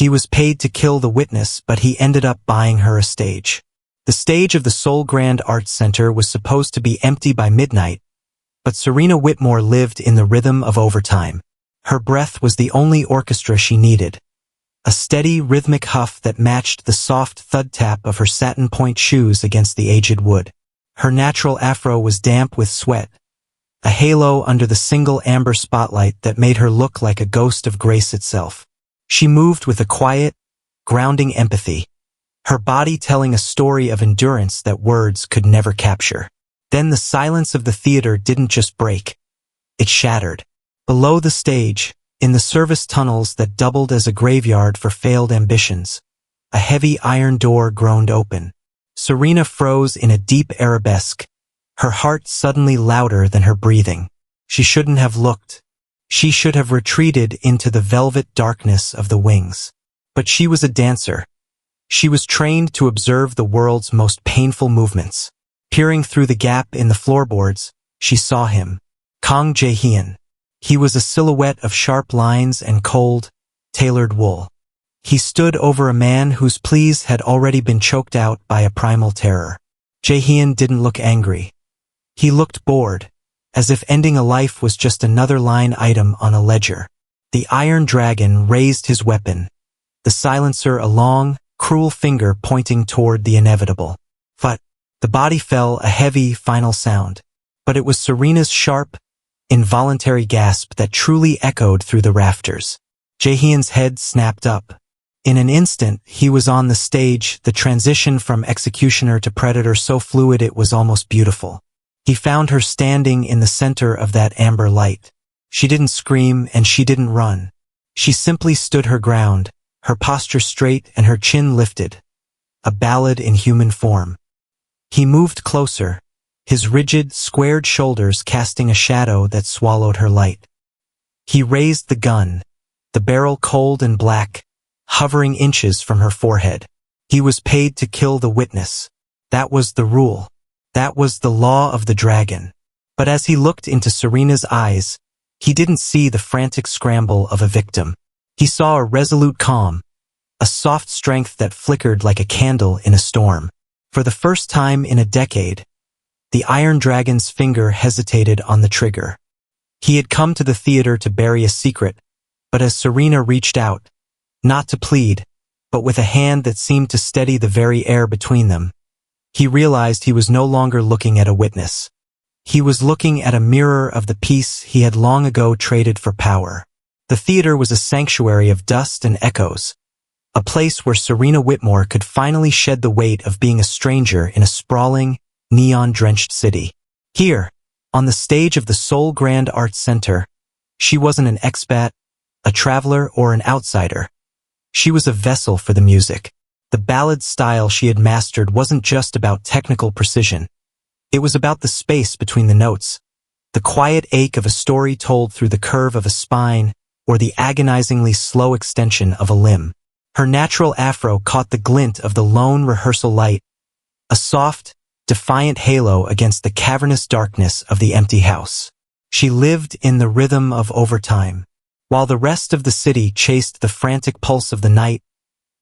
He was paid to kill the witness, but he ended up buying her a stage. The stage of the Seoul Grand Arts Center was supposed to be empty by midnight, but Serena Whitmore lived in the rhythm of overtime. Her breath was the only orchestra she needed. A steady, rhythmic huff that matched the soft thud tap of her satin point shoes against the aged wood. Her natural afro was damp with sweat, a halo under the single amber spotlight that made her look like a ghost of grace itself. She moved with a quiet, grounding empathy, her body telling a story of endurance that words could never capture. Then the silence of the theater didn't just break, it shattered. Below the stage, in the service tunnels that doubled as a graveyard for failed ambitions, a heavy iron door groaned open. Serena froze in a deep arabesque, her heart suddenly louder than her breathing. She shouldn't have looked. She should have retreated into the velvet darkness of the wings. But she was a dancer. She was trained to observe the world's most painful movements. Peering through the gap in the floorboards, she saw him. Kang Jae-heon. He was a silhouette of sharp lines and cold, tailored wool. He stood over a man whose pleas had already been choked out by a primal terror. Jae-heon didn't look angry. He looked bored, as if ending a life was just another line item on a ledger. The Iron Dragon raised his weapon, the silencer a long, cruel finger pointing toward the inevitable. But the body fell, a heavy, final sound. But it was Serena's sharp, involuntary gasp that truly echoed through the rafters. Jae-heon's head snapped up. In an instant, he was on the stage, the transition from executioner to predator so fluid it was almost beautiful. He found her standing in the center of that amber light. She didn't scream and she didn't run. She simply stood her ground, her posture straight and her chin lifted. A ballad in human form. He moved closer, his rigid, squared shoulders casting a shadow that swallowed her light. He raised the gun, the barrel cold and black, hovering inches from her forehead. He was paid to kill the witness. That was the rule. That was the law of the dragon. But as he looked into Serena's eyes, he didn't see the frantic scramble of a victim. He saw a resolute calm, a soft strength that flickered like a candle in a storm. For the first time in a decade, the Iron Dragon's finger hesitated on the trigger. He had come to the theater to bury a secret, but as Serena reached out, not to plead, but with a hand that seemed to steady the very air between them, he realized he was no longer looking at a witness. He was looking at a mirror of the peace he had long ago traded for power. The theater was a sanctuary of dust and echoes, a place where Serena Whitmore could finally shed the weight of being a stranger in a sprawling, neon-drenched city. Here, on the stage of the Seoul Grand Arts Center, she wasn't an expat, a traveler, or an outsider. She was a vessel for the music. The ballad style she had mastered wasn't just about technical precision. It was about the space between the notes, the quiet ache of a story told through the curve of a spine, or the agonizingly slow extension of a limb. Her natural afro caught the glint of the lone rehearsal light, a soft, defiant halo against the cavernous darkness of the empty house. She lived in the rhythm of overtime. While the rest of the city chased the frantic pulse of the night,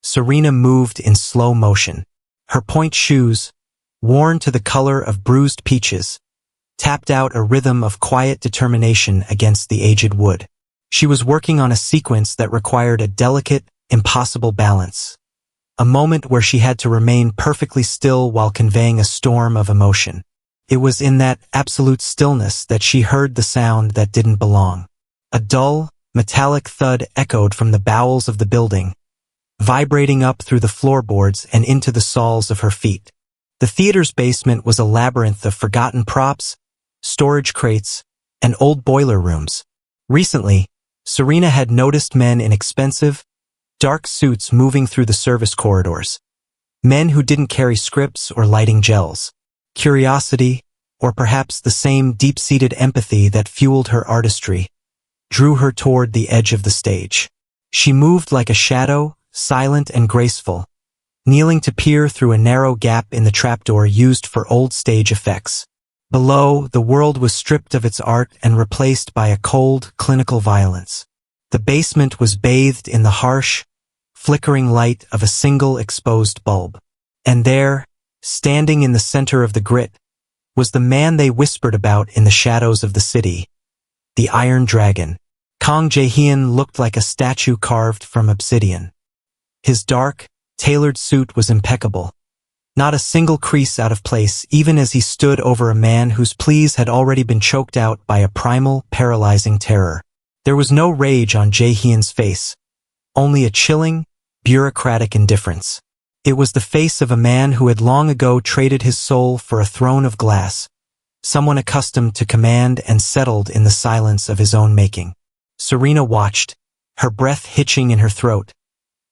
Serena moved in slow motion. Her point shoes, worn to the color of bruised peaches, tapped out a rhythm of quiet determination against the aged wood. She was working on a sequence that required a delicate, impossible balance. A moment where she had to remain perfectly still while conveying a storm of emotion. It was in that absolute stillness that she heard the sound that didn't belong. A dull, metallic thud echoed from the bowels of the building, vibrating up through the floorboards and into the soles of her feet. The theater's basement was a labyrinth of forgotten props, storage crates, and old boiler rooms. Recently, Serena had noticed men in expensive, dark suits moving through the service corridors. Men who didn't carry scripts or lighting gels. Curiosity, or perhaps the same deep-seated empathy that fueled her artistry, drew her toward the edge of the stage. She moved like a shadow, silent and graceful, kneeling to peer through a narrow gap in the trapdoor used for old stage effects. Below, the world was stripped of its art and replaced by a cold, clinical violence. The basement was bathed in the harsh, flickering light of a single exposed bulb. And there, standing in the center of the grit, was the man they whispered about in the shadows of the city, the Iron Dragon. Kang Jae-heon looked like a statue carved from obsidian. His dark, tailored suit was impeccable. Not a single crease out of place, even as he stood over a man whose pleas had already been choked out by a primal, paralyzing terror. There was no rage on Jae-heon's face, only a chilling, bureaucratic indifference. It was the face of a man who had long ago traded his soul for a throne of glass, someone accustomed to command and settled in the silence of his own making. Serena watched, her breath hitching in her throat,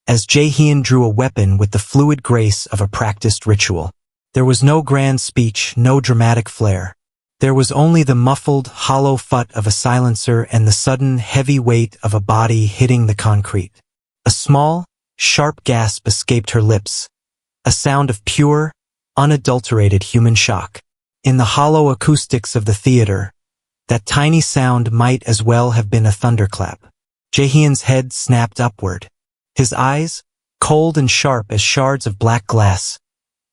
as Jae-heon drew a weapon with the fluid grace of a practiced ritual. There was no grand speech, no dramatic flair. There was only the muffled, hollow phut of a silencer and the sudden, heavy weight of a body hitting the concrete. A small, sharp gasp escaped her lips, a sound of pure, unadulterated human shock. In the hollow acoustics of the theater, that tiny sound might as well have been a thunderclap. Jae-heon's head snapped upward. His eyes, cold and sharp as shards of black glass,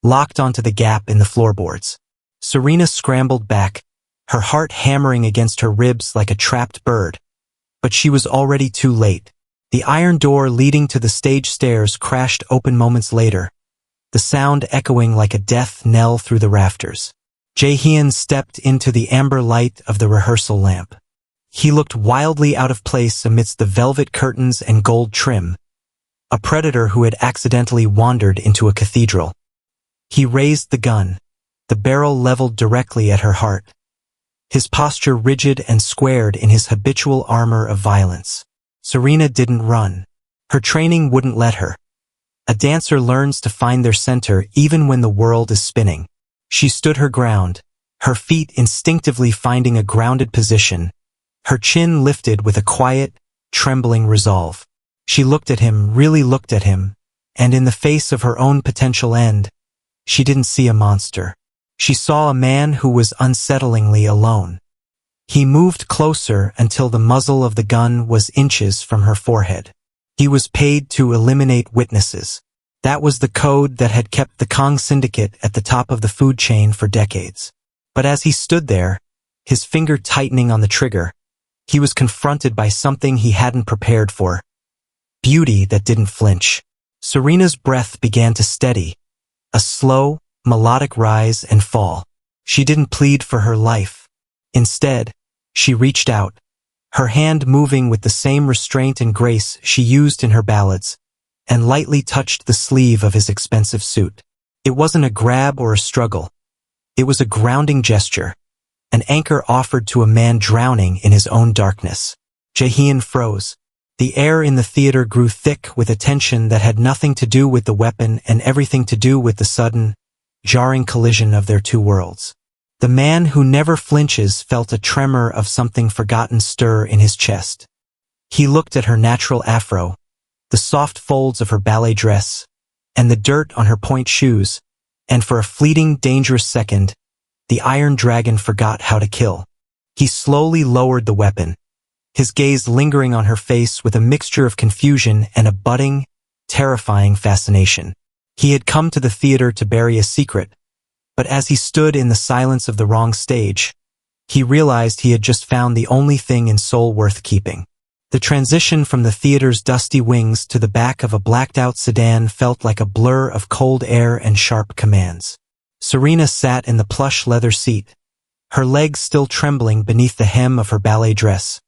locked onto the gap in the floorboards. Serena scrambled back, her heart hammering against her ribs like a trapped bird. But she was already too late. The iron door leading to the stage stairs crashed open moments later, the sound echoing like a death knell through the rafters. Jae-heon stepped into the amber light of the rehearsal lamp. He looked wildly out of place amidst the velvet curtains and gold trim, a predator who had accidentally wandered into a cathedral. He raised the gun, the barrel leveled directly at her heart, his posture rigid and squared in his habitual armor of violence. Serena didn't run. Her training wouldn't let her. A dancer learns to find their center even when the world is spinning. She stood her ground, her feet instinctively finding a grounded position, her chin lifted with a quiet, trembling resolve. She looked at him, really looked at him, and in the face of her own potential end, she didn't see a monster. She saw a man who was unsettlingly alone. He moved closer until the muzzle of the gun was inches from her forehead. He was paid to eliminate witnesses. That was the code that had kept the Kang syndicate at the top of the food chain for decades. But as he stood there, his finger tightening on the trigger, he was confronted by something he hadn't prepared for. Beauty that didn't flinch. Serena's breath began to steady, a slow, melodic rise and fall. She didn't plead for her life. Instead, she reached out, her hand moving with the same restraint and grace she used in her ballads, and lightly touched the sleeve of his expensive suit. It wasn't a grab or a struggle. It was a grounding gesture, an anchor offered to a man drowning in his own darkness. Jae-heon froze. The air in the theater grew thick with a tension that had nothing to do with the weapon and everything to do with the sudden, jarring collision of their two worlds. The man who never flinches felt a tremor of something forgotten stir in his chest. He looked at her natural afro, the soft folds of her ballet dress, and the dirt on her point shoes, and for a fleeting, dangerous second, the Iron Dragon forgot how to kill. He slowly lowered the weapon, his gaze lingering on her face with a mixture of confusion and a budding, terrifying fascination. He had come to the theater to bury a secret, but as he stood in the silence of the wrong stage, he realized he had just found the only thing in Seoul worth keeping. The transition from the theater's dusty wings to the back of a blacked-out sedan felt like a blur of cold air and sharp commands. Serena sat in the plush leather seat, her legs still trembling beneath the hem of her ballet dress,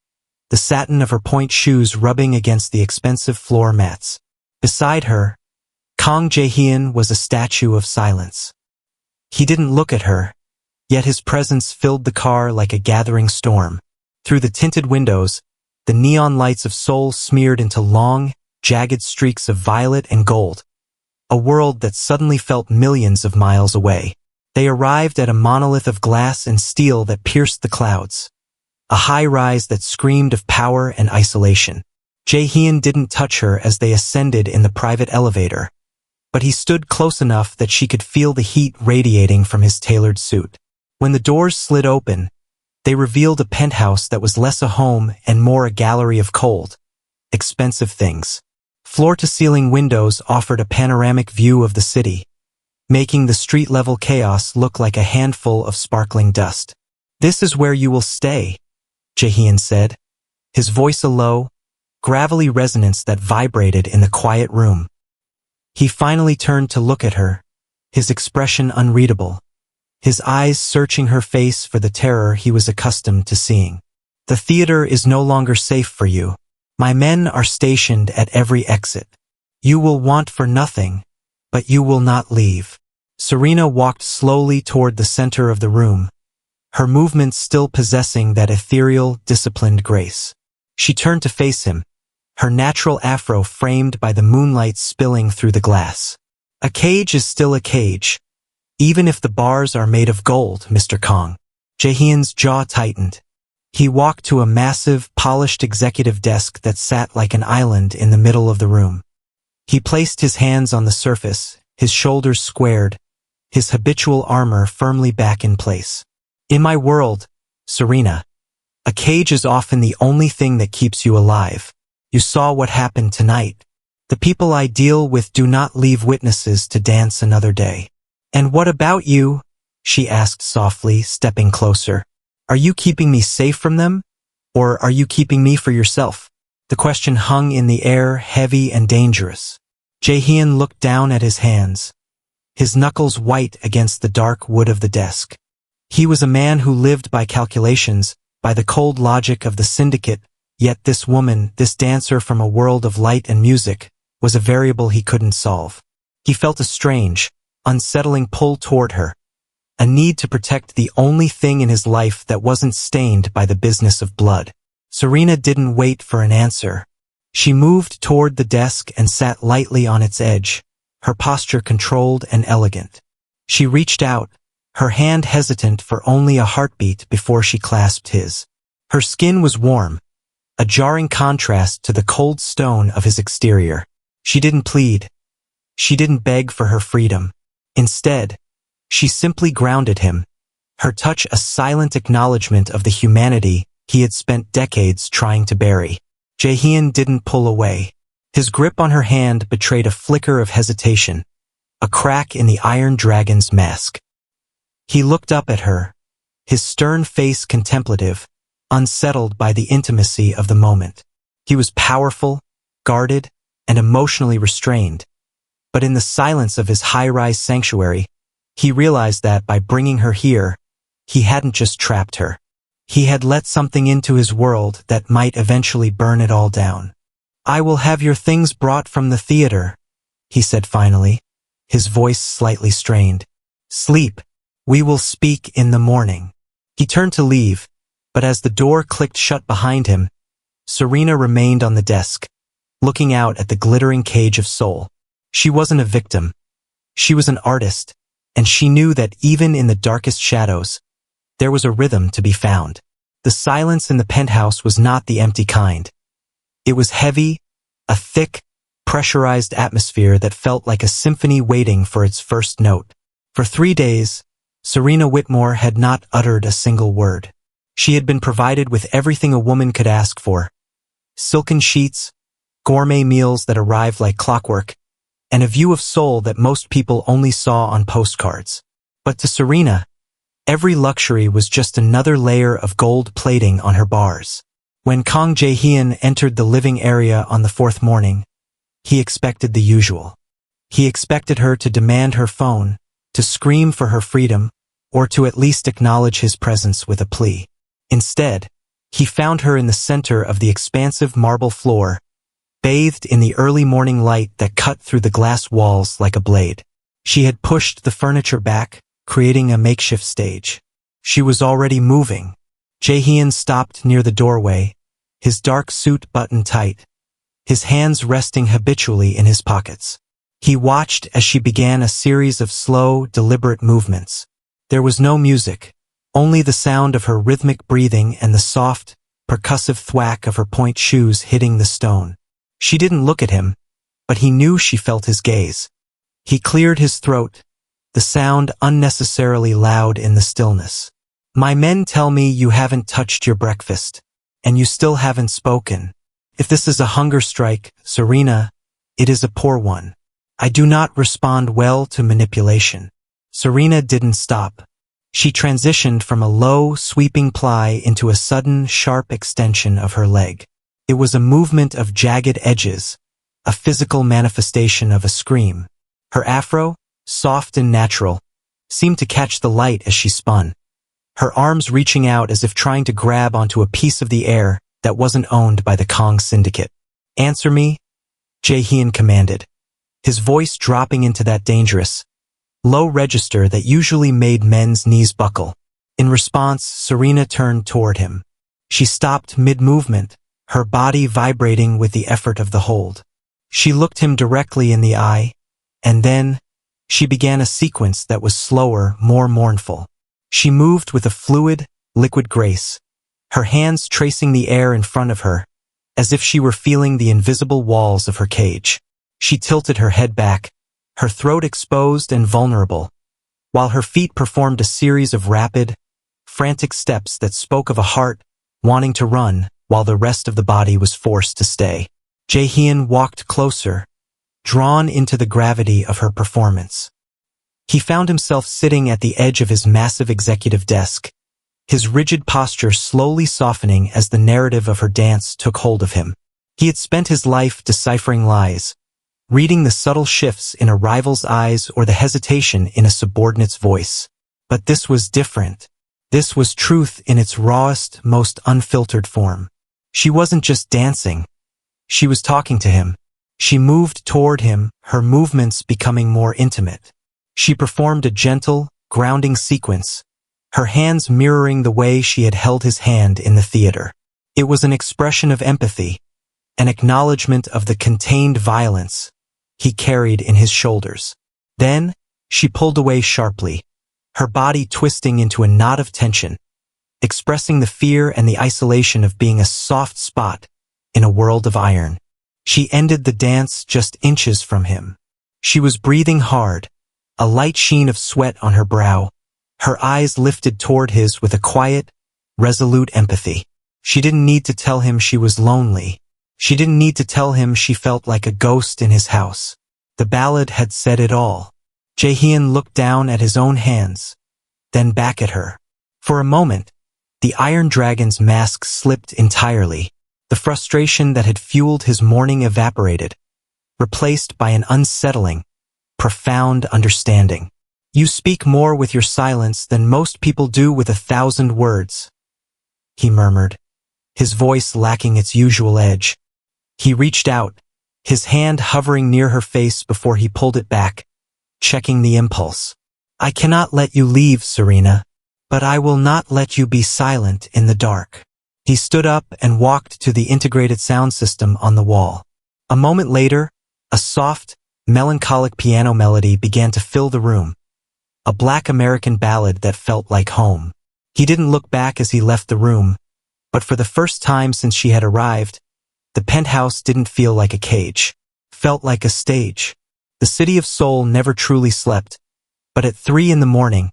the satin of her point shoes rubbing against the expensive floor mats. Beside her, Kang Jae-heon was a statue of silence. He didn't look at her, yet his presence filled the car like a gathering storm. Through the tinted windows, the neon lights of Seoul smeared into long, jagged streaks of violet and gold, a world that suddenly felt millions of miles away. They arrived at a monolith of glass and steel that pierced the clouds, a high-rise that screamed of power and isolation. Jae-heon didn't touch her as they ascended in the private elevator, but he stood close enough that she could feel the heat radiating from his tailored suit. When the doors slid open, they revealed a penthouse that was less a home and more a gallery of cold, expensive things. Floor-to-ceiling windows offered a panoramic view of the city, making the street-level chaos look like a handful of sparkling dust. "This is where you will stay," Jae-heon said, his voice a low, gravelly resonance that vibrated in the quiet room. He finally turned to look at her, his expression unreadable, his eyes searching her face for the terror he was accustomed to seeing. "The theater is no longer safe for you. My men are stationed at every exit. You will want for nothing, but you will not leave." Serena walked slowly toward the center of the room, her movements still possessing that ethereal, disciplined grace. She turned to face him, her natural afro framed by the moonlight spilling through the glass. "A cage is still a cage, even if the bars are made of gold, Mr. Kang." Jae-heon's jaw tightened. He walked to a massive, polished executive desk that sat like an island in the middle of the room. He placed his hands on the surface, his shoulders squared, his habitual armor firmly back in place. "In my world, Serena, a cage is often the only thing that keeps you alive. You saw what happened tonight. The people I deal with do not leave witnesses to dance another day." "And what about you?" she asked softly, stepping closer. "Are you keeping me safe from them? Or are you keeping me for yourself?" The question hung in the air, heavy and dangerous. Jae-heon looked down at his hands, his knuckles white against the dark wood of the desk. He was a man who lived by calculations, by the cold logic of the syndicate, yet this woman, this dancer from a world of light and music, was a variable he couldn't solve. He felt a strange, unsettling pull toward her, a need to protect the only thing in his life that wasn't stained by the business of blood. Serena didn't wait for an answer. She moved toward the desk and sat lightly on its edge, her posture controlled and elegant. She reached out, her hand hesitant for only a heartbeat before she clasped his. Her skin was warm, a jarring contrast to the cold stone of his exterior. She didn't plead. She didn't beg for her freedom. Instead, she simply grounded him, her touch a silent acknowledgement of the humanity he had spent decades trying to bury. Jae-heon didn't pull away. His grip on her hand betrayed a flicker of hesitation, a crack in the Iron Dragon's mask. He looked up at her, his stern face contemplative, unsettled by the intimacy of the moment. He was powerful, guarded, and emotionally restrained, but in the silence of his high-rise sanctuary, he realized that by bringing her here, he hadn't just trapped her. He had let something into his world that might eventually burn it all down. "I will have your things brought from the theater," he said finally, his voice slightly strained. "Sleep. We will speak in the morning." He turned to leave, but as the door clicked shut behind him, Serena remained on the desk, looking out at the glittering cage of Seoul. She wasn't a victim. She was an artist, and she knew that even in the darkest shadows, there was a rhythm to be found. The silence in the penthouse was not the empty kind. It was heavy, a thick, pressurized atmosphere that felt like a symphony waiting for its first note. For 3 days, Serena Whitmore had not uttered a single word. She had been provided with everything a woman could ask for: silken sheets, gourmet meals that arrived like clockwork, and a view of Seoul that most people only saw on postcards. But to Serena, every luxury was just another layer of gold plating on her bars. When Kang Jae-heon entered the living area on the 4th morning, he expected the usual. He expected her to demand her phone, to scream for her freedom, or to at least acknowledge his presence with a plea. Instead, he found her in the center of the expansive marble floor, bathed in the early morning light that cut through the glass walls like a blade. She had pushed the furniture back, creating a makeshift stage. She was already moving. Jae-heon stopped near the doorway, his dark suit buttoned tight, his hands resting habitually in his pockets. He watched as she began a series of slow, deliberate movements. There was no music, only the sound of her rhythmic breathing and the soft, percussive thwack of her point shoes hitting the stone. She didn't look at him, but he knew she felt his gaze. He cleared his throat, the sound unnecessarily loud in the stillness. "My men tell me you haven't touched your breakfast, and you still haven't spoken. If this is a hunger strike, Serena, It is a poor one. I do not respond well to manipulation. Serena didn't stop. She transitioned from a low, sweeping ply into a sudden, sharp extension of her leg. It was a movement of jagged edges, a physical manifestation of a scream. Her afro, soft and natural, seemed to catch the light as she spun, her arms reaching out as if trying to grab onto a piece of the air that wasn't owned by the Kang syndicate. Answer me, Jae-heon commanded, his voice dropping into that dangerous, low register that usually made men's knees buckle. In response, Serena turned toward him. She stopped mid-movement, her body vibrating with the effort of the hold. She looked him directly in the eye, and then she began a sequence that was slower, more mournful. She moved with a fluid, liquid grace, her hands tracing the air in front of her, as if she were feeling the invisible walls of her cage. She tilted her head back, her throat exposed and vulnerable, while her feet performed a series of rapid, frantic steps that spoke of a heart wanting to run while the rest of the body was forced to stay. Jae-heon walked closer, drawn into the gravity of her performance. He found himself sitting at the edge of his massive executive desk, his rigid posture slowly softening as the narrative of her dance took hold of him. He had spent his life deciphering lies, reading the subtle shifts in a rival's eyes or the hesitation in a subordinate's voice. But this was different. This was truth in its rawest, most unfiltered form. She wasn't just dancing. She was talking to him. She moved toward him, her movements becoming more intimate. She performed a gentle, grounding sequence, her hands mirroring the way she had held his hand in the theater. It was an expression of empathy, an acknowledgement of the contained violence he carried in his shoulders. Then, she pulled away sharply, her body twisting into a knot of tension, expressing the fear and the isolation of being a soft spot in a world of iron. She ended the dance just inches from him. She was breathing hard, a light sheen of sweat on her brow, her eyes lifted toward his with a quiet, resolute empathy. She didn't need to tell him she was lonely. She didn't need to tell him she felt like a ghost in his house. The ballad had said it all. Jae-heon looked down at his own hands, then back at her. For a moment, the Iron Dragon's mask slipped entirely. The frustration that had fueled his morning evaporated, replaced by an unsettling, profound understanding. You speak more with your silence than most people do with 1,000 words, he murmured, his voice lacking its usual edge. He reached out, his hand hovering near her face before he pulled it back, checking the impulse. I cannot let you leave, Serena, but I will not let you be silent in the dark. He stood up and walked to the integrated sound system on the wall. A moment later, a soft, melancholic piano melody began to fill the room, a Black American ballad that felt like home. He didn't look back as he left the room, but for the first time since she had arrived, the penthouse didn't feel like a cage, felt like a stage. The city of Seoul never truly slept, but at 3 in the morning,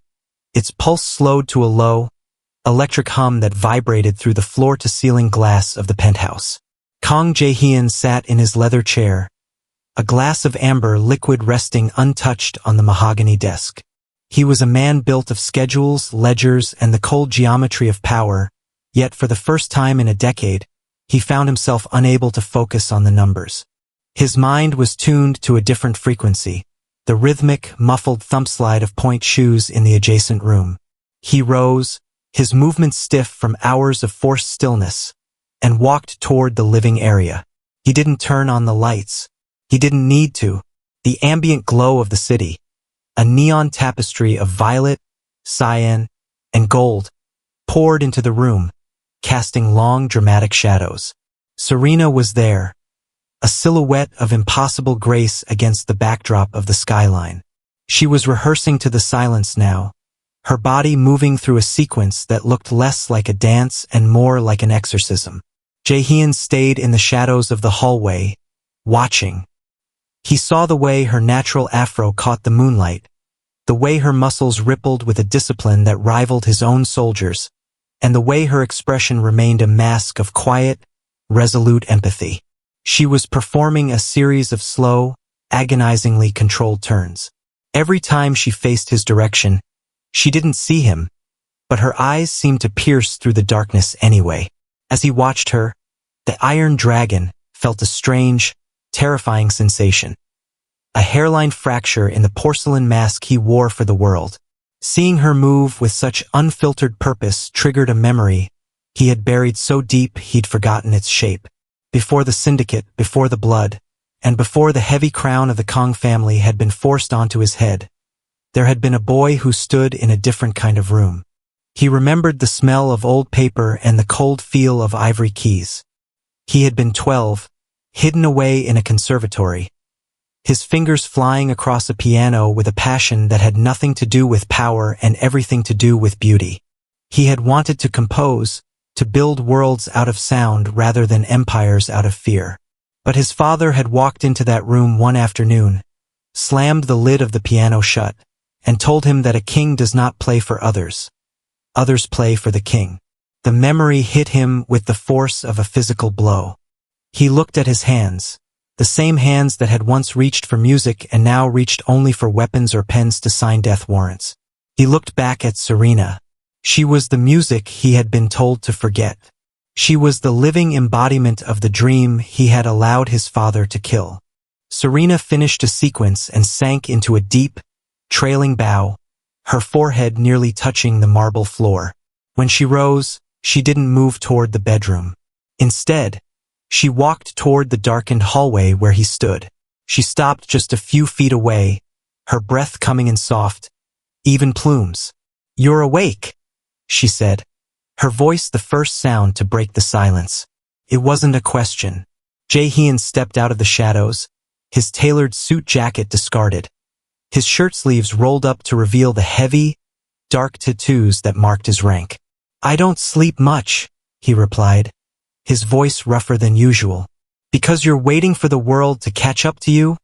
its pulse slowed to a low, electric hum that vibrated through the floor-to-ceiling glass of the penthouse. Kang Jae-heon sat in his leather chair, a glass of amber liquid resting untouched on the mahogany desk. He was a man built of schedules, ledgers, and the cold geometry of power, yet for the first time in a decade, he found himself unable to focus on the numbers. His mind was tuned to a different frequency, the rhythmic, muffled thumpslide of point shoes in the adjacent room. He rose, his movements stiff from hours of forced stillness, and walked toward the living area. He didn't turn on the lights. He didn't need to. The ambient glow of the city, a neon tapestry of violet, cyan, and gold, poured into the room, casting long, dramatic shadows. Serena was there, a silhouette of impossible grace against the backdrop of the skyline. She was rehearsing to the silence now, her body moving through a sequence that looked less like a dance and more like an exorcism. Jae-heon stayed in the shadows of the hallway, watching. He saw the way her natural afro caught the moonlight, the way her muscles rippled with a discipline that rivaled his own soldiers, and the way her expression remained a mask of quiet, resolute empathy. She was performing a series of slow, agonizingly controlled turns. Every time she faced his direction, she didn't see him, but her eyes seemed to pierce through the darkness anyway. As he watched her, the Iron Dragon felt a strange, terrifying sensation. A hairline fracture in the porcelain mask he wore for the world. Seeing her move with such unfiltered purpose triggered a memory he had buried so deep he'd forgotten its shape. Before the syndicate, before the blood, and before the heavy crown of the Kang family had been forced onto his head, there had been a boy who stood in a different kind of room. He remembered the smell of old paper and the cold feel of ivory keys. He had been 12, hidden away in a conservatory, his fingers flying across a piano with a passion that had nothing to do with power and everything to do with beauty. He had wanted to compose, to build worlds out of sound rather than empires out of fear. But his father had walked into that room one afternoon, slammed the lid of the piano shut, and told him that a king does not play for others. Others play for the king. The memory hit him with the force of a physical blow. He looked at his hands, the same hands that had once reached for music and now reached only for weapons or pens to sign death warrants. He looked back at Serena. She was the music he had been told to forget. She was the living embodiment of the dream he had allowed his father to kill. Serena finished a sequence and sank into a deep, trailing bow, her forehead nearly touching the marble floor. When she rose, she didn't move toward the bedroom. Instead, she walked toward the darkened hallway where he stood. She stopped just a few feet away, her breath coming in soft, even plumes. "You're awake," she said, her voice the first sound to break the silence. It wasn't a question. Jae-heon stepped out of the shadows, his tailored suit jacket discarded, his shirt sleeves rolled up to reveal the heavy, dark tattoos that marked his rank. "I don't sleep much," he replied, his voice rougher than usual. "Because you're waiting for the world to catch up to you?"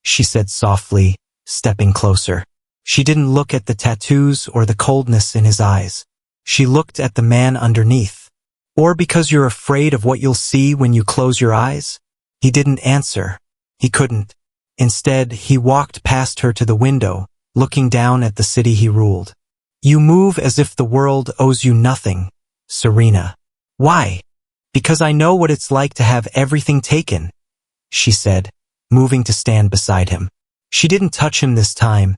she said softly, stepping closer. She didn't look at the tattoos or the coldness in his eyes. She looked at the man underneath. "Or because you're afraid of what you'll see when you close your eyes?" He didn't answer. He couldn't. Instead, he walked past her to the window, looking down at the city he ruled. "You move as if the world owes you nothing, Serena." "Why?" "Because I know what it's like to have everything taken," she said, moving to stand beside him. She didn't touch him this time,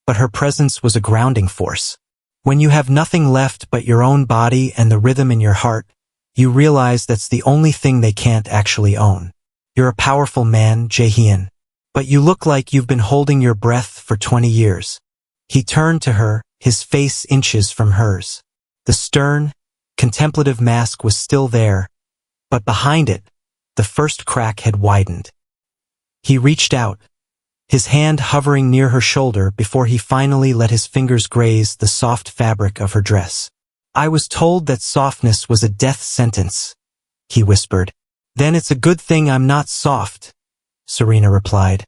but her presence was a grounding force. When you have nothing left but your own body and the rhythm in your heart, you realize that's the only thing they can't actually own. "You're a powerful man, Jae-heon, but you look like you've been holding your breath for 20 years. He turned to her, his face inches from hers. The stern, contemplative mask was still there, but behind it, the first crack had widened. He reached out, his hand hovering near her shoulder before he finally let his fingers graze the soft fabric of her dress. "I was told that softness was a death sentence," he whispered. "Then it's a good thing I'm not soft," Serena replied.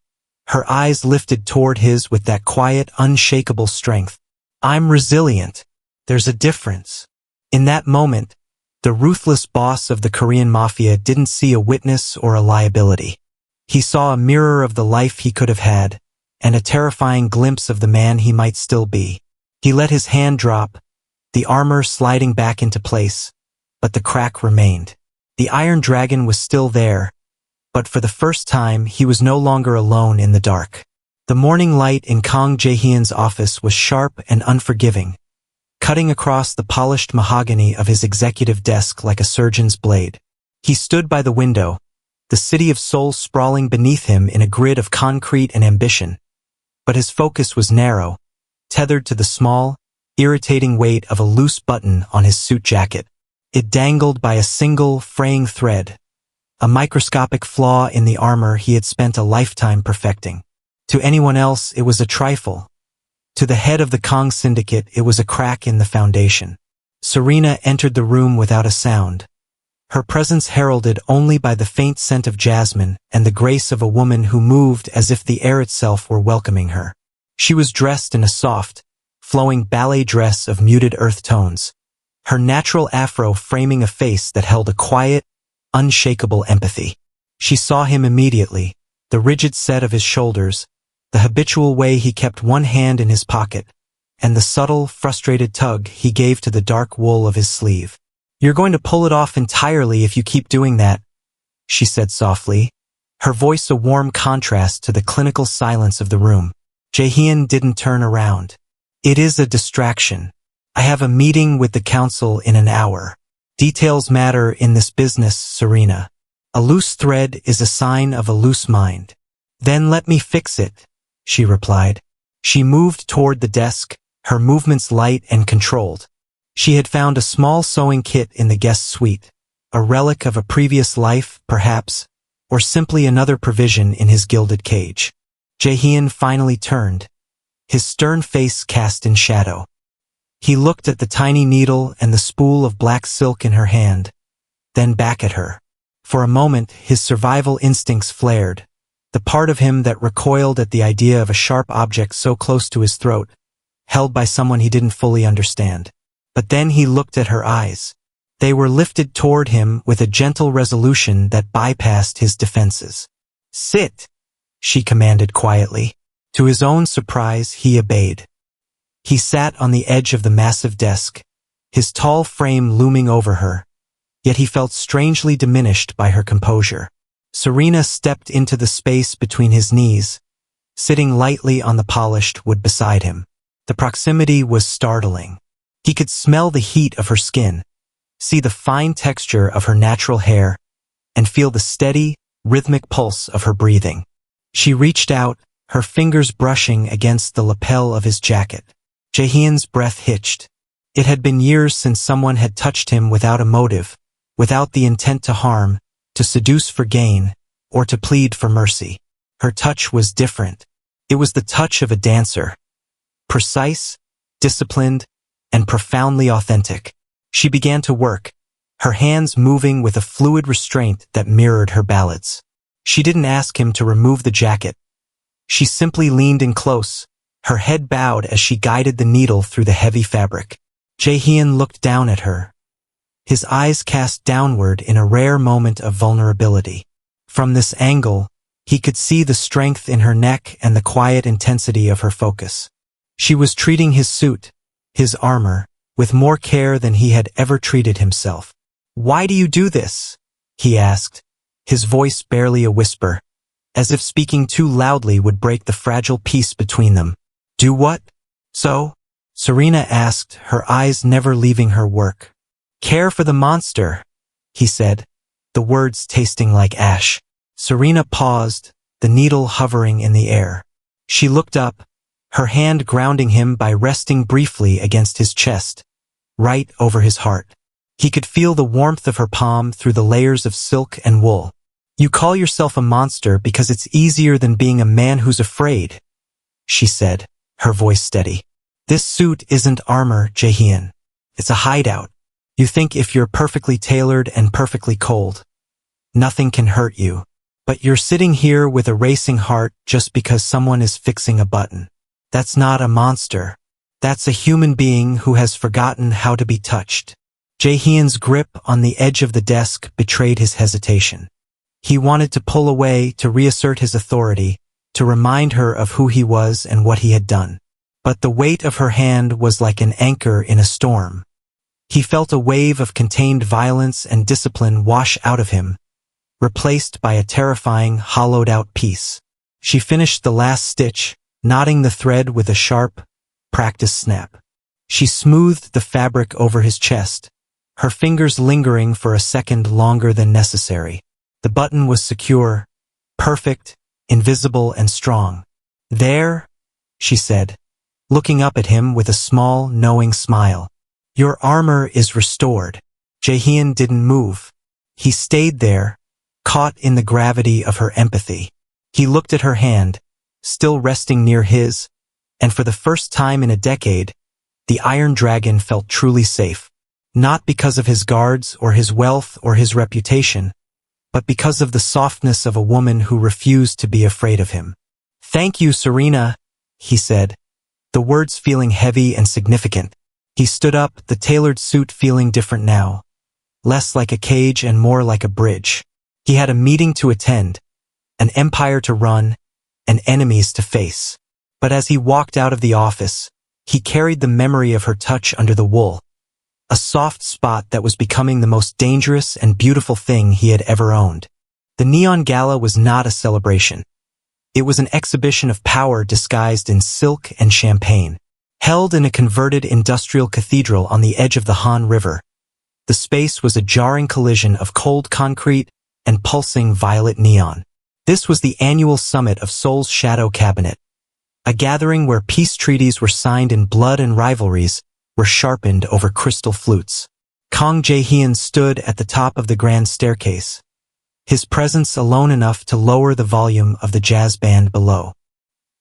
Her eyes lifted toward his with that quiet, unshakable strength. "I'm resilient. There's a difference." In that moment, the ruthless boss of the Korean Mafia didn't see a witness or a liability. He saw a mirror of the life he could have had, and a terrifying glimpse of the man he might still be. He let his hand drop, the armor sliding back into place, but the crack remained. The Iron Dragon was still there, but for the first time he was no longer alone in the dark. The morning light in Kang Jae-heon's office was sharp and unforgiving, cutting across the polished mahogany of his executive desk like a surgeon's blade. He stood by the window, the city of Seoul sprawling beneath him in a grid of concrete and ambition. But his focus was narrow, tethered to the small, irritating weight of a loose button on his suit jacket. It dangled by a single, fraying thread, a microscopic flaw in the armor he had spent a lifetime perfecting. To anyone else, it was a trifle. To the head of the Kang syndicate, it was a crack in the foundation. Serena entered the room without a sound, her presence heralded only by the faint scent of jasmine and the grace of a woman who moved as if the air itself were welcoming her. She was dressed in a soft, flowing ballet dress of muted earth tones, her natural afro framing a face that held a quiet, unshakable empathy. She saw him immediately, the rigid set of his shoulders, the habitual way he kept one hand in his pocket, and the subtle, frustrated tug he gave to the dark wool of his sleeve. "You're going to pull it off entirely if you keep doing that," she said softly, her voice a warm contrast to the clinical silence of the room. Jae-heon didn't turn around. "It is a distraction. I have a meeting with the council in an hour. Details matter in this business, Serena. A loose thread is a sign of a loose mind." "Then let me fix it," she replied. She moved toward the desk, her movements light and controlled. She had found a small sewing kit in the guest suite, a relic of a previous life, perhaps, or simply another provision in his gilded cage. Jae-heon finally turned, his stern face cast in shadow. He looked at the tiny needle and the spool of black silk in her hand, then back at her. For a moment, his survival instincts flared, the part of him that recoiled at the idea of a sharp object so close to his throat, held by someone he didn't fully understand. But then he looked at her eyes. They were lifted toward him with a gentle resolution that bypassed his defenses. "Sit," she commanded quietly. To his own surprise, he obeyed. He sat on the edge of the massive desk, his tall frame looming over her, yet he felt strangely diminished by her composure. Serena stepped into the space between his knees, sitting lightly on the polished wood beside him. The proximity was startling. He could smell the heat of her skin, see the fine texture of her natural hair, and feel the steady, rhythmic pulse of her breathing. She reached out, her fingers brushing against the lapel of his jacket. Jae-heon's breath hitched. It had been years since someone had touched him without a motive, without the intent to harm, to seduce for gain, or to plead for mercy. Her touch was different. It was the touch of a dancer. Precise, disciplined, and profoundly authentic. She began to work, her hands moving with a fluid restraint that mirrored her ballads. She didn't ask him to remove the jacket. She simply leaned in close, her head bowed as she guided the needle through the heavy fabric. Jae-heon looked down at her, his eyes cast downward in a rare moment of vulnerability. From this angle, he could see the strength in her neck and the quiet intensity of her focus. She was treating his suit, his armor, with more care than he had ever treated himself. "Why do you do this?" he asked, his voice barely a whisper, as if speaking too loudly would break the fragile peace between them. "Do what?" "So?" Serena asked, her eyes never leaving her work. "Care for the monster," he said, the words tasting like ash. Serena paused, the needle hovering in the air. She looked up, her hand grounding him by resting briefly against his chest, right over his heart. He could feel the warmth of her palm through the layers of silk and wool. "You call yourself a monster because it's easier than being a man who's afraid," she said, her voice steady. "This suit isn't armor, Jae-heon. It's a hideout. You think if you're perfectly tailored and perfectly cold, nothing can hurt you. But you're sitting here with a racing heart just because someone is fixing a button. That's not a monster. That's a human being who has forgotten how to be touched." Jae-heon's grip on the edge of the desk betrayed his hesitation. He wanted to pull away, to reassert his authority, to remind her of who he was and what he had done. But the weight of her hand was like an anchor in a storm. He felt a wave of contained violence and discipline wash out of him, replaced by a terrifying, hollowed-out peace. She finished the last stitch, knotting the thread with a sharp, practiced snap. She smoothed the fabric over his chest, her fingers lingering for a second longer than necessary. The button was secure, perfect, invisible and strong. "There," she said, looking up at him with a small, knowing smile. "Your armor is restored." Jae-heon didn't move. He stayed there, caught in the gravity of her empathy. He looked at her hand, still resting near his, and for the first time in a decade, the Iron Dragon felt truly safe. Not because of his guards or his wealth or his reputation, but because of the softness of a woman who refused to be afraid of him. "Thank you, Serena," he said, the words feeling heavy and significant. He stood up, the tailored suit feeling different now, less like a cage and more like a bridge. He had a meeting to attend, an empire to run, and enemies to face. But as he walked out of the office, he carried the memory of her touch under the wool, a soft spot that was becoming the most dangerous and beautiful thing he had ever owned. The neon gala was not a celebration. It was an exhibition of power disguised in silk and champagne. Held in a converted industrial cathedral on the edge of the Han River, the space was a jarring collision of cold concrete and pulsing violet neon. This was the annual summit of Seoul's Shadow Cabinet, a gathering where peace treaties were signed in blood and rivalries were sharpened over crystal flutes. Kang Jae-heon stood at the top of the grand staircase, his presence alone enough to lower the volume of the jazz band below.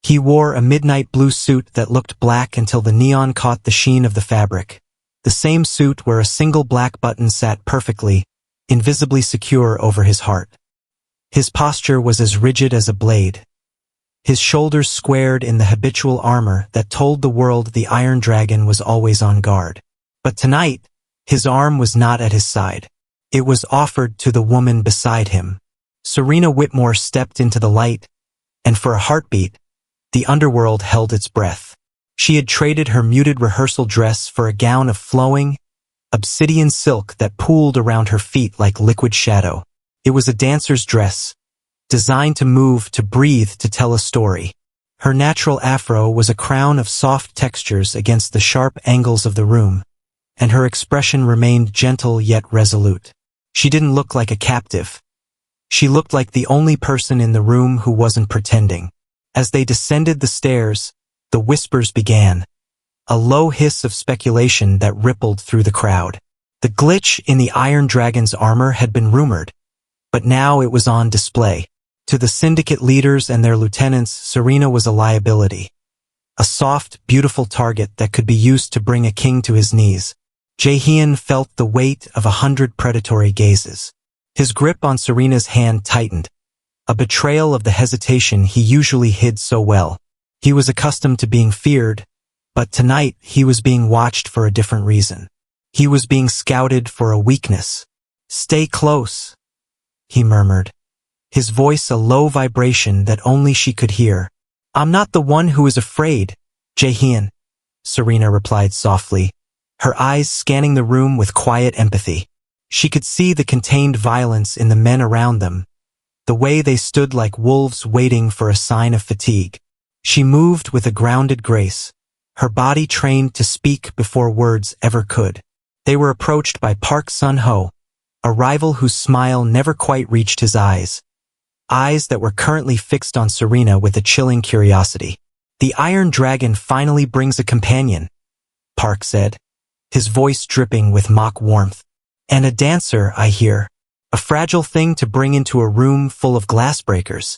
He wore a midnight blue suit that looked black until the neon caught the sheen of the fabric, the same suit where a single black button sat perfectly, invisibly secure over his heart. His posture was as rigid as a blade, his shoulders squared in the habitual armor that told the world the Iron Dragon was always on guard. But tonight, his arm was not at his side. It was offered to the woman beside him. Serena Whitmore stepped into the light, and for a heartbeat, the underworld held its breath. She had traded her muted rehearsal dress for a gown of flowing, obsidian silk that pooled around her feet like liquid shadow. It was a dancer's dress, designed to move, to breathe, to tell a story. Her natural afro was a crown of soft textures against the sharp angles of the room, and her expression remained gentle yet resolute. She didn't look like a captive. She looked like the only person in the room who wasn't pretending. As they descended the stairs, the whispers began, a low hiss of speculation that rippled through the crowd. The glitch in the Iron Dragon's armor had been rumored, but now it was on display. To the syndicate leaders and their lieutenants, Serena was a liability, a soft, beautiful target that could be used to bring a king to his knees. Jae-heon felt the weight of 100 predatory gazes. His grip on Serena's hand tightened, a betrayal of the hesitation he usually hid so well. He was accustomed to being feared, but tonight he was being watched for a different reason. He was being scouted for a weakness. "Stay close," he murmured, his voice a low vibration that only she could hear. "I'm not the one who is afraid, Jae-heon," Serena replied softly, her eyes scanning the room with quiet empathy. She could see the contained violence in the men around them, the way they stood like wolves waiting for a sign of fatigue. She moved with a grounded grace, her body trained to speak before words ever could. They were approached by Park Sun-ho, a rival whose smile never quite reached his eyes that were currently fixed on Serena with a chilling curiosity. "The Iron Dragon finally brings a companion," Park said, his voice dripping with mock warmth. "And a dancer, I hear. A fragile thing to bring into a room full of glass breakers.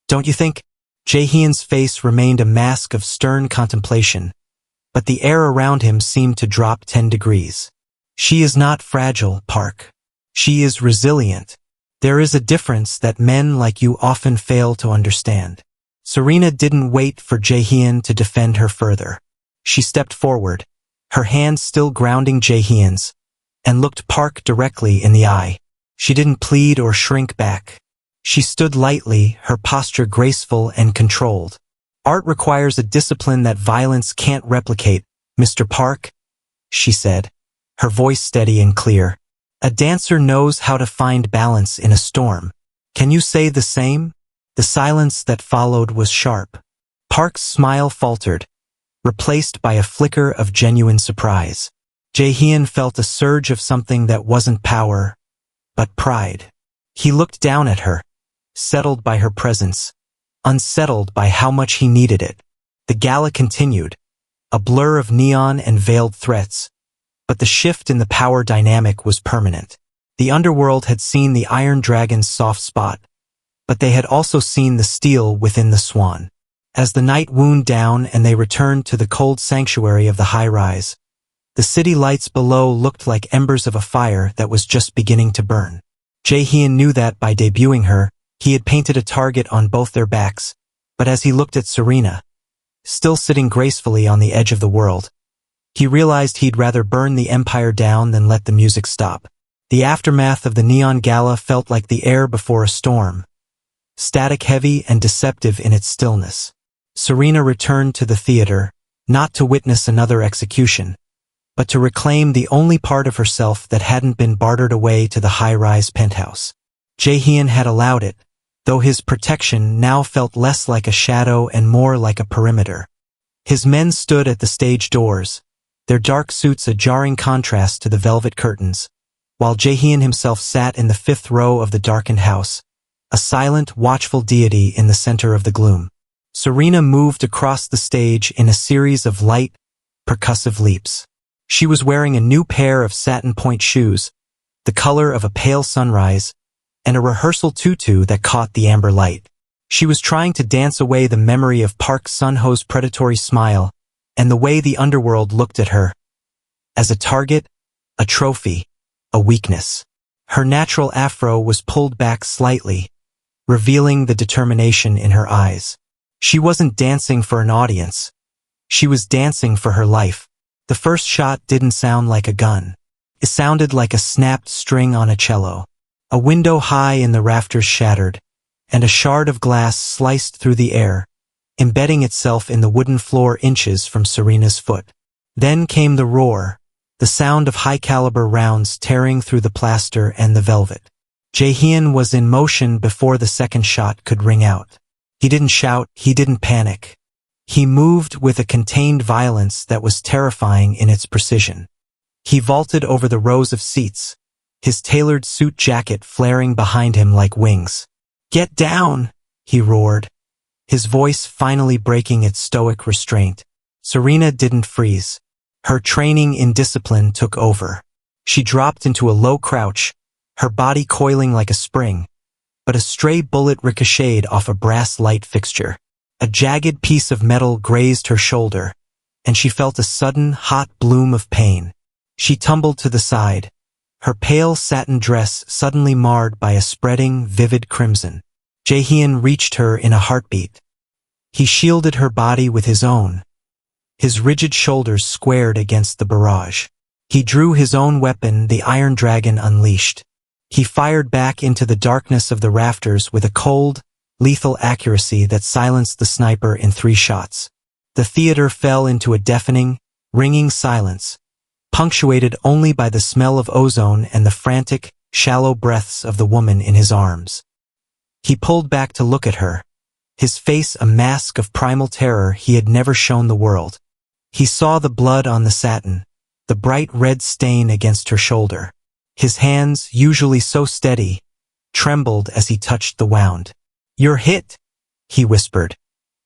Don't you think?" Jae-heon's face remained a mask of stern contemplation, but the air around him seemed to drop 10 degrees. "She is not fragile, Park. She is resilient. There is a difference that men like you often fail to understand." Serena didn't wait for Jae-heon to defend her further. She stepped forward, her hand still grounding Jae-heon's, and looked Park directly in the eye. She didn't plead or shrink back. She stood lightly, her posture graceful and controlled. "Art requires a discipline that violence can't replicate, Mr. Park," she said, her voice steady and clear. "A dancer knows how to find balance in a storm. Can you say the same?" The silence that followed was sharp. Park's smile faltered, replaced by a flicker of genuine surprise. Jae-heon felt a surge of something that wasn't power, but pride. He looked down at her, settled by her presence, unsettled by how much he needed it. The gala continued, a blur of neon and veiled threats, but the shift in the power dynamic was permanent. The underworld had seen the Iron Dragon's soft spot, but they had also seen the steel within the swan. As the night wound down and they returned to the cold sanctuary of the high-rise, the city lights below looked like embers of a fire that was just beginning to burn. Jae-heon knew that by debuting her, he had painted a target on both their backs, but as he looked at Serena, still sitting gracefully on the edge of the world, he realized he'd rather burn the empire down than let the music stop. The aftermath of the neon gala felt like the air before a storm, static heavy and deceptive in its stillness. Serena returned to the theater, not to witness another execution, but to reclaim the only part of herself that hadn't been bartered away to the high-rise penthouse. Jae-heon had allowed it, though his protection now felt less like a shadow and more like a perimeter. His men stood at the stage doors, their dark suits a jarring contrast to the velvet curtains, while Jae-heon himself sat in the fifth row of the darkened house, a silent, watchful deity in the center of the gloom. Serena moved across the stage in a series of light, percussive leaps. She was wearing a new pair of satin point shoes, the color of a pale sunrise, and a rehearsal tutu that caught the amber light. She was trying to dance away the memory of Park Sun-ho's predatory smile and the way the underworld looked at her. As a target, a trophy, a weakness. Her natural afro was pulled back slightly, revealing the determination in her eyes. She wasn't dancing for an audience. She was dancing for her life. The first shot didn't sound like a gun. It sounded like a snapped string on a cello. A window high in the rafters shattered, and a shard of glass sliced through the air, embedding itself in the wooden floor inches from Serena's foot. Then came the roar, the sound of high-caliber rounds tearing through the plaster and the velvet. Jae-heon was in motion before the second shot could ring out. He didn't shout, he didn't panic. He moved with a contained violence that was terrifying in its precision. He vaulted over the rows of seats, his tailored suit jacket flaring behind him like wings. "Get down!" he roared, his voice finally breaking its stoic restraint. Serena didn't freeze. Her training in discipline took over. She dropped into a low crouch, her body coiling like a spring, but a stray bullet ricocheted off a brass light fixture. A jagged piece of metal grazed her shoulder, and she felt a sudden, hot bloom of pain. She tumbled to the side, her pale satin dress suddenly marred by a spreading, vivid crimson. Jae-heon reached her in a heartbeat. He shielded her body with his own, his rigid shoulders squared against the barrage. He drew his own weapon, the Iron Dragon unleashed. He fired back into the darkness of the rafters with a cold, lethal accuracy that silenced the sniper in 3 shots. The theater fell into a deafening, ringing silence, punctuated only by the smell of ozone and the frantic, shallow breaths of the woman in his arms. He pulled back to look at her, his face a mask of primal terror he had never shown the world. He saw the blood on the satin, the bright red stain against her shoulder. His hands, usually so steady, trembled as he touched the wound. "You're hit," he whispered,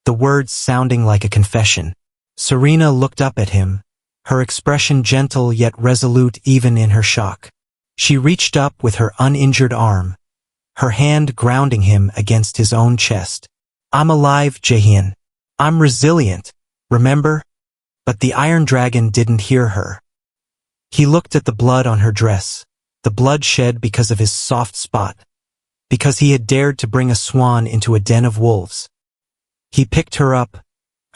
the words sounding like a confession. Serena looked up at him, her expression gentle yet resolute even in her shock. She reached up with her uninjured arm, her hand grounding him against his own chest. "I'm alive, Jae-heon. I'm resilient, remember?" But the Iron Dragon didn't hear her. He looked at the blood on her dress, the blood shed because of his soft spot, because he had dared to bring a swan into a den of wolves. He picked her up,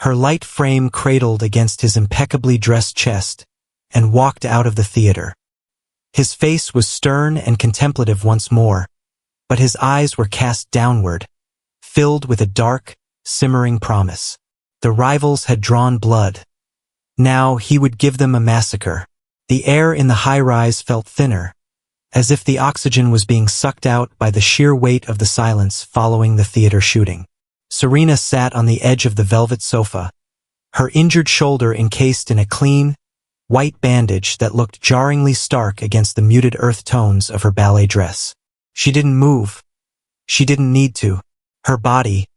her light frame cradled against his impeccably dressed chest, and walked out of the theater. His face was stern and contemplative once more, but his eyes were cast downward, filled with a dark, simmering promise. The rivals had drawn blood. Now he would give them a massacre. The air in the high-rise felt thinner, as if the oxygen was being sucked out by the sheer weight of the silence following the theater shooting. Serena sat on the edge of the velvet sofa, her injured shoulder encased in a clean, white bandage that looked jarringly stark against the muted earth tones of her ballet dress. She didn't move. She didn't need to. Her body,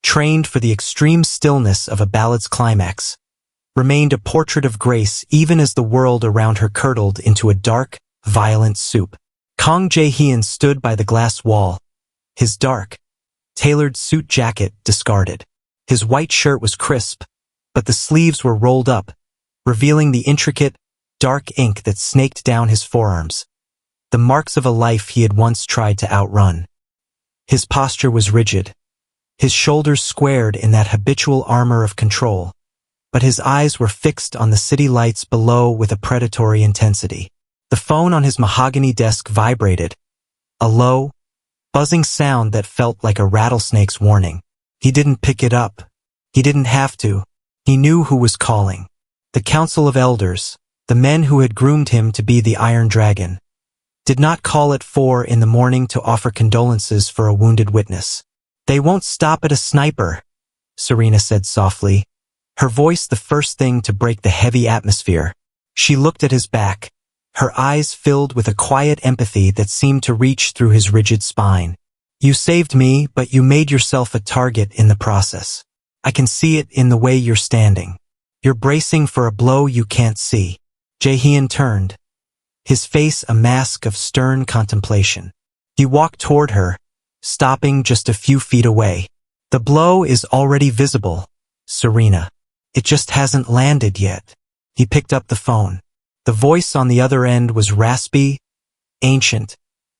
trained for the extreme stillness of a ballad's climax, remained a portrait of grace even as the world around her curdled into a dark, violent soup. Kang Jae-heon stood by the glass wall, his dark, tailored suit jacket discarded. His white shirt was crisp, but the sleeves were rolled up, revealing the intricate, dark ink that snaked down his forearms, the marks of a life he had once tried to outrun. His posture was rigid, his shoulders squared in that habitual armor of control, but his eyes were fixed on the city lights below with a predatory intensity. The phone on his mahogany desk vibrated, a low, buzzing sound that felt like a rattlesnake's warning. He didn't pick it up. He didn't have to. He knew who was calling. The Council of Elders, the men who had groomed him to be the Iron Dragon, did not call at 4 in the morning to offer condolences for a wounded witness. "They won't stop at a sniper," Serena said softly, her voice the first thing to break the heavy atmosphere. She looked at his back, her eyes filled with a quiet empathy that seemed to reach through his rigid spine. "You saved me, but you made yourself a target in the process. I can see it in the way you're standing. You're bracing for a blow you can't see." Jae-heon turned, his face a mask of stern contemplation. He walked toward her, stopping just a few feet away. "The blow is already visible, Serena. It just hasn't landed yet." He picked up the phone. The voice on the other end was raspy, ancient,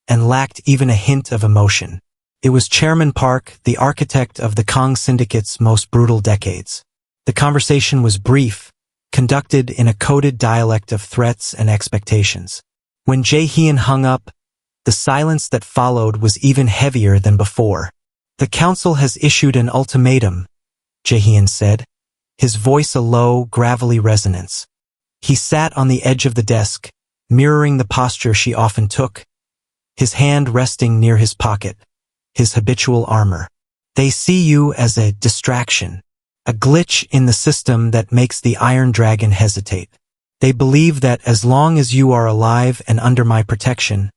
and lacked even a hint of emotion. It was Chairman Park, the architect of the Kang Syndicate's most brutal decades. The conversation was brief, conducted in a coded dialect of threats and expectations. When Jae-heon hung up, the silence that followed was even heavier than before. "The council has issued an ultimatum," Jae-heon said, his voice a low, gravelly resonance. He sat on the edge of the desk, mirroring the posture she often took, his hand resting near his pocket, his habitual armor. "They see you as a distraction, a glitch in the system that makes the Iron Dragon hesitate. They believe that as long as you are alive and under my protection,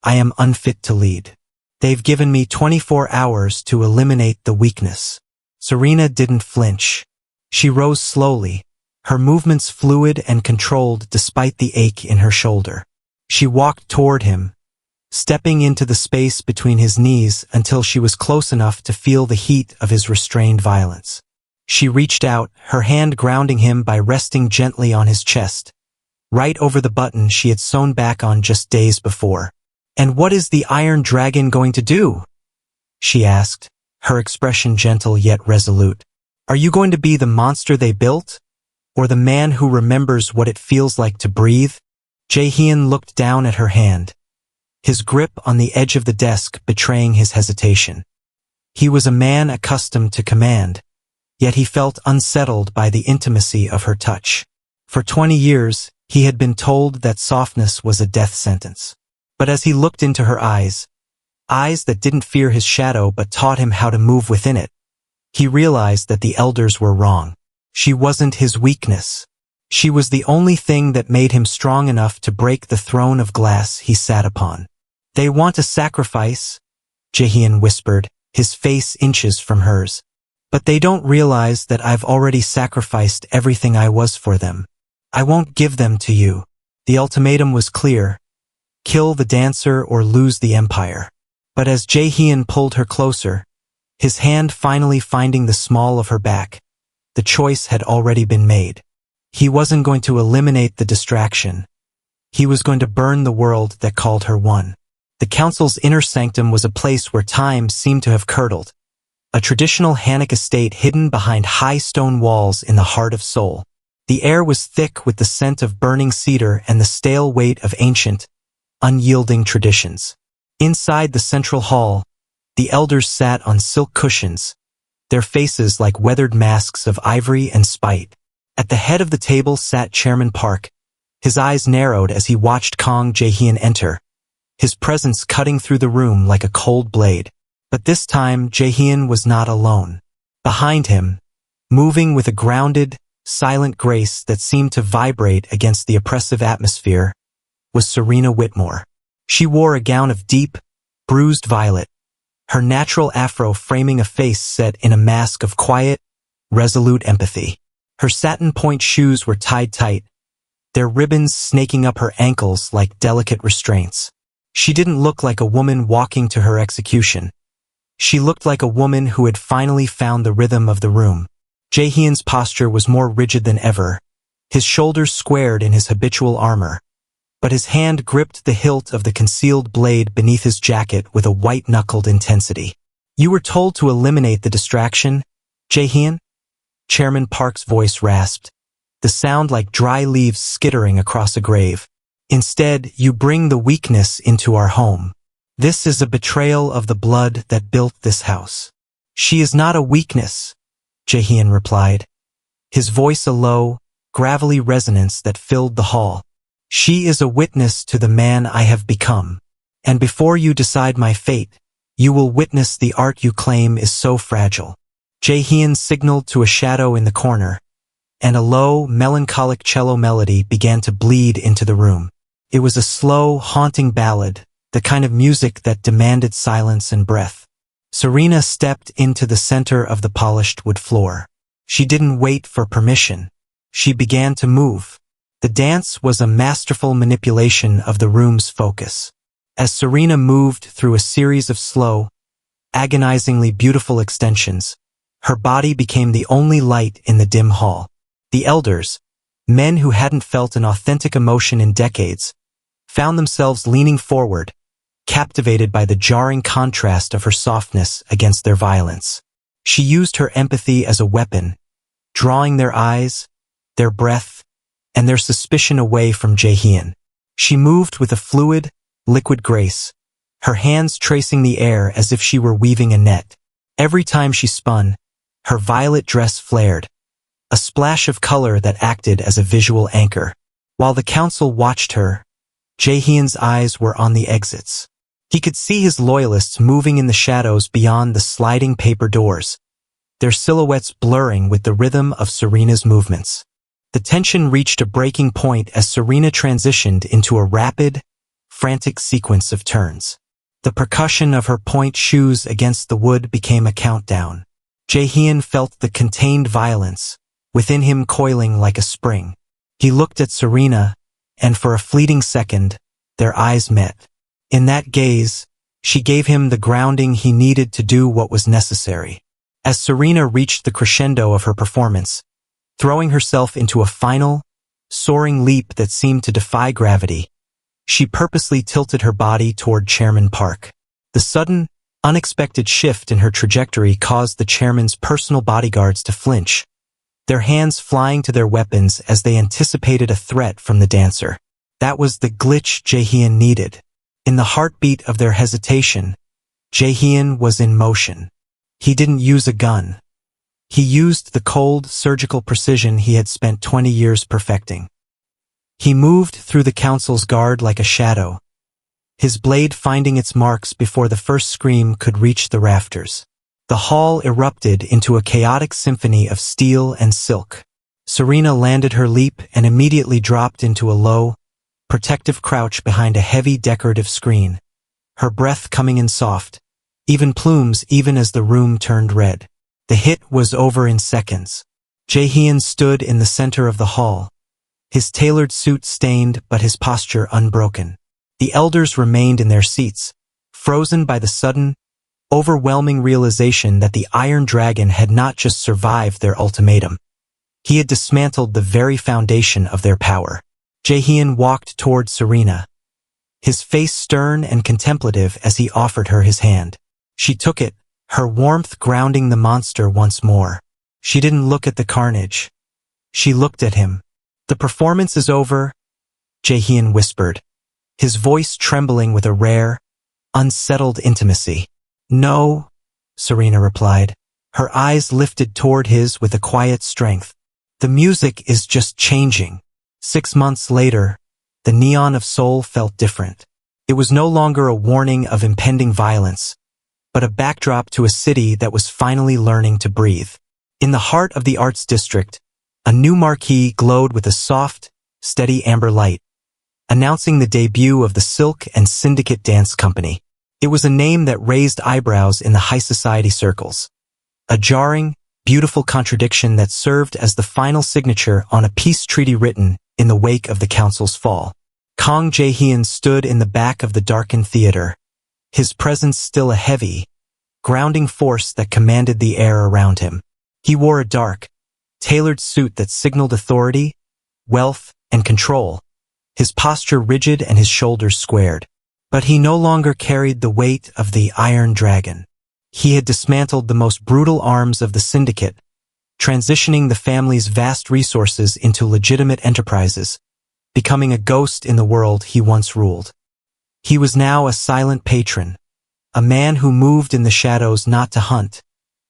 I am unfit to lead. They've given me 24 hours to eliminate the weakness." Serena didn't flinch. She rose slowly, her movements fluid and controlled despite the ache in her shoulder. She walked toward him, stepping into the space between his knees until she was close enough to feel the heat of his restrained violence. She reached out, her hand grounding him by resting gently on his chest, right over the button she had sewn back on just days before. "And what is the Iron Dragon going to do?" she asked, her expression gentle yet resolute. "Are you going to be the monster they built? Or the man who remembers what it feels like to breathe?" Jae-heon looked down at her hand, his grip on the edge of the desk betraying his hesitation. He was a man accustomed to command, yet he felt unsettled by the intimacy of her touch. For 20 years, he had been told that softness was a death sentence. But as he looked into her eyes that didn't fear his shadow but taught him how to move within it, he realized that the elders were wrong. She wasn't his weakness. She was the only thing that made him strong enough to break the throne of glass he sat upon. "They want a sacrifice," Jae-heon whispered, his face inches from hers. "But they don't realize that I've already sacrificed everything I was for them. I won't give them to you." The ultimatum was clear: kill the dancer or lose the empire. But as Jae-heon pulled her closer, his hand finally finding the small of her back, the choice had already been made. He wasn't going to eliminate the distraction. He was going to burn the world that called her one. The council's inner sanctum was a place where time seemed to have curdled, a traditional Hanok estate hidden behind high stone walls in the heart of Seoul. The air was thick with the scent of burning cedar and the stale weight of ancient, unyielding traditions. Inside the central hall, the elders sat on silk cushions, their faces like weathered masks of ivory and spite. At the head of the table sat Chairman Park, his eyes narrowed as he watched Kang Jae-heon enter, his presence cutting through the room like a cold blade. But this time, Jae-heon was not alone. Behind him, moving with a grounded, silent grace that seemed to vibrate against the oppressive atmosphere, was Serena Whitmore. She wore a gown of deep, bruised violet, her natural afro framing a face set in a mask of quiet, resolute empathy. Her satin point shoes were tied tight, their ribbons snaking up her ankles like delicate restraints. She didn't look like a woman walking to her execution. She looked like a woman who had finally found the rhythm of the room. Jae-heon's posture was more rigid than ever, his shoulders squared in his habitual armor, but his hand gripped the hilt of the concealed blade beneath his jacket with a white-knuckled intensity. "You were told to eliminate the distraction, Jae-heon?" Chairman Park's voice rasped, the sound like dry leaves skittering across a grave. Instead, you bring the weakness into our home. This is a betrayal of the blood that built this house. She is not a weakness, Jae-heon replied, his voice a low, gravelly resonance that filled the hall. She is a witness to the man I have become. And before you decide my fate, you will witness the art you claim is so fragile. Jae-heon signaled to a shadow in the corner, and a low, melancholic cello melody began to bleed into the room. It was a slow, haunting ballad, the kind of music that demanded silence and breath. Serena stepped into the center of the polished wood floor. She didn't wait for permission. She began to move. The dance was a masterful manipulation of the room's focus. As Serena moved through a series of slow, agonizingly beautiful extensions, her body became the only light in the dim hall. The elders, men who hadn't felt an authentic emotion in decades, found themselves leaning forward, captivated by the jarring contrast of her softness against their violence. She used her empathy as a weapon, drawing their eyes, their breath, and their suspicion away from Jae-heon. She moved with a fluid, liquid grace, her hands tracing the air as if she were weaving a net. Every time she spun, her violet dress flared, a splash of color that acted as a visual anchor. While the council watched her, Jae-heon's eyes were on the exits. He could see his loyalists moving in the shadows beyond the sliding paper doors, their silhouettes blurring with the rhythm of Serena's movements. The tension reached a breaking point as Serena transitioned into a rapid, frantic sequence of turns. The percussion of her pointe shoes against the wood became a countdown. Jae-heon felt the contained violence within him coiling like a spring. He looked at Serena, and for a fleeting second, their eyes met. In that gaze, she gave him the grounding he needed to do what was necessary. As Serena reached the crescendo of her performance, throwing herself into a final, soaring leap that seemed to defy gravity, she purposely tilted her body toward Chairman Park. The sudden, unexpected shift in her trajectory caused the chairman's personal bodyguards to flinch, their hands flying to their weapons as they anticipated a threat from the dancer. That was the glitch Jae-heon needed. In the heartbeat of their hesitation, Jae-heon was in motion. He didn't use a gun. He used the cold, surgical precision he had spent 20 years perfecting. He moved through the council's guard like a shadow, his blade finding its marks before the first scream could reach the rafters. The hall erupted into a chaotic symphony of steel and silk. Serena landed her leap and immediately dropped into a low, protective crouch behind a heavy decorative screen, her breath coming in soft, even plumes even as the room turned red. The hit was over in seconds. Jae-heon stood in the center of the hall, his tailored suit stained but his posture unbroken. The elders remained in their seats, frozen by the sudden, overwhelming realization that the Iron Dragon had not just survived their ultimatum. He had dismantled the very foundation of their power. Jae-heon walked toward Serena, his face stern and contemplative as he offered her his hand. She took it, her warmth grounding the monster once more. She didn't look at the carnage. She looked at him. "The performance is over," Jae-heon whispered, his voice trembling with a rare, unsettled intimacy. "No," Serena replied, her eyes lifted toward his with a quiet strength. "The music is just changing." 6 months later, the neon of Seoul felt different. It was no longer a warning of impending violence, but a backdrop to a city that was finally learning to breathe. In the heart of the arts district, a new marquee glowed with a soft, steady amber light, announcing the debut of the Silk and Syndicate Dance Company. It was a name that raised eyebrows in the high society circles, a jarring, beautiful contradiction that served as the final signature on a peace treaty written in the wake of the council's fall. Kang Jae-heon stood in the back of the darkened theater, his presence still a heavy, grounding force that commanded the air around him. He wore a dark, tailored suit that signaled authority, wealth, and control, his posture rigid and his shoulders squared. But he no longer carried the weight of the Iron Dragon. He had dismantled the most brutal arms of the syndicate, transitioning the family's vast resources into legitimate enterprises, becoming a ghost in the world he once ruled. He was now a silent patron, a man who moved in the shadows not to hunt,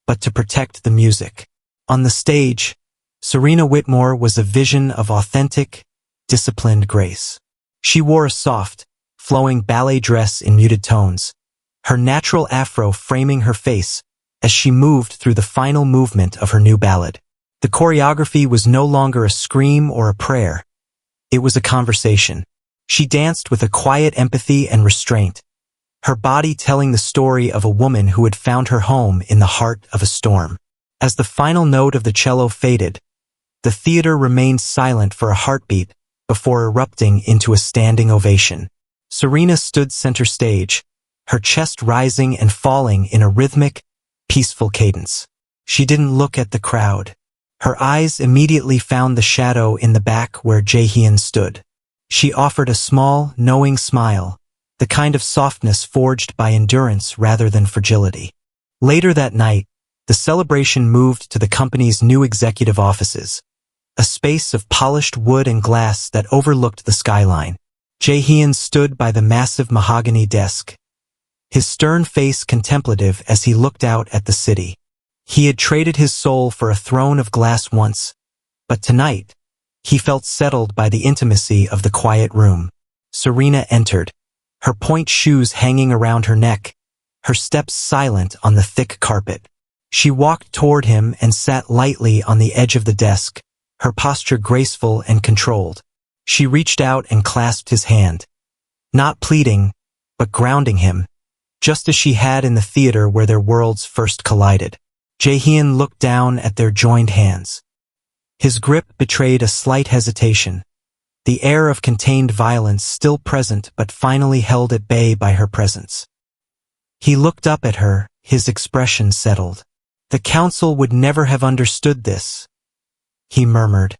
but to protect the music. On the stage, Serena Whitmore was a vision of authentic, disciplined grace. She wore a soft, flowing ballet dress in muted tones, her natural afro framing her face as she moved through the final movement of her new ballad. The choreography was no longer a scream or a prayer. It was a conversation. She danced with a quiet empathy and restraint, her body telling the story of a woman who had found her home in the heart of a storm. As the final note of the cello faded, the theater remained silent for a heartbeat before erupting into a standing ovation. Serena stood center stage, her chest rising and falling in a rhythmic, peaceful cadence. She didn't look at the crowd. Her eyes immediately found the shadow in the back where Jae-heon stood. She offered a small, knowing smile, the kind of softness forged by endurance rather than fragility. Later that night, the celebration moved to the company's new executive offices, a space of polished wood and glass that overlooked the skyline. Jae-heon stood by the massive mahogany desk, his stern face contemplative as he looked out at the city. He had traded his soul for a throne of glass once, but tonight, he felt settled by the intimacy of the quiet room. Serena entered, her point shoes hanging around her neck, her steps silent on the thick carpet. She walked toward him and sat lightly on the edge of the desk, her posture graceful and controlled. She reached out and clasped his hand, not pleading, but grounding him, just as she had in the theater where their worlds first collided. Jae-heon looked down at their joined hands. His grip betrayed a slight hesitation, the air of contained violence still present but finally held at bay by her presence. He looked up at her, his expression settled. The council would never have understood this, he murmured,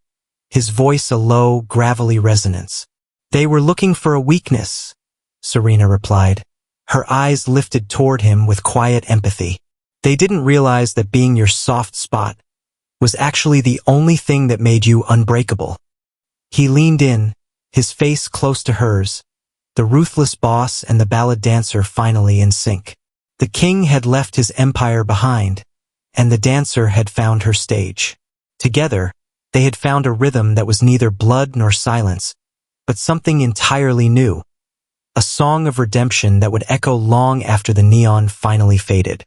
his voice a low, gravelly resonance. They were looking for a weakness, Serena replied, her eyes lifted toward him with quiet empathy. They didn't realize that being your soft spot was actually the only thing that made you unbreakable. He leaned in, his face close to hers, the ruthless boss and the ballad dancer finally in sync. The king had left his empire behind, and the dancer had found her stage. Together, they had found a rhythm that was neither blood nor silence, but something entirely new. A song of redemption that would echo long after the neon finally faded.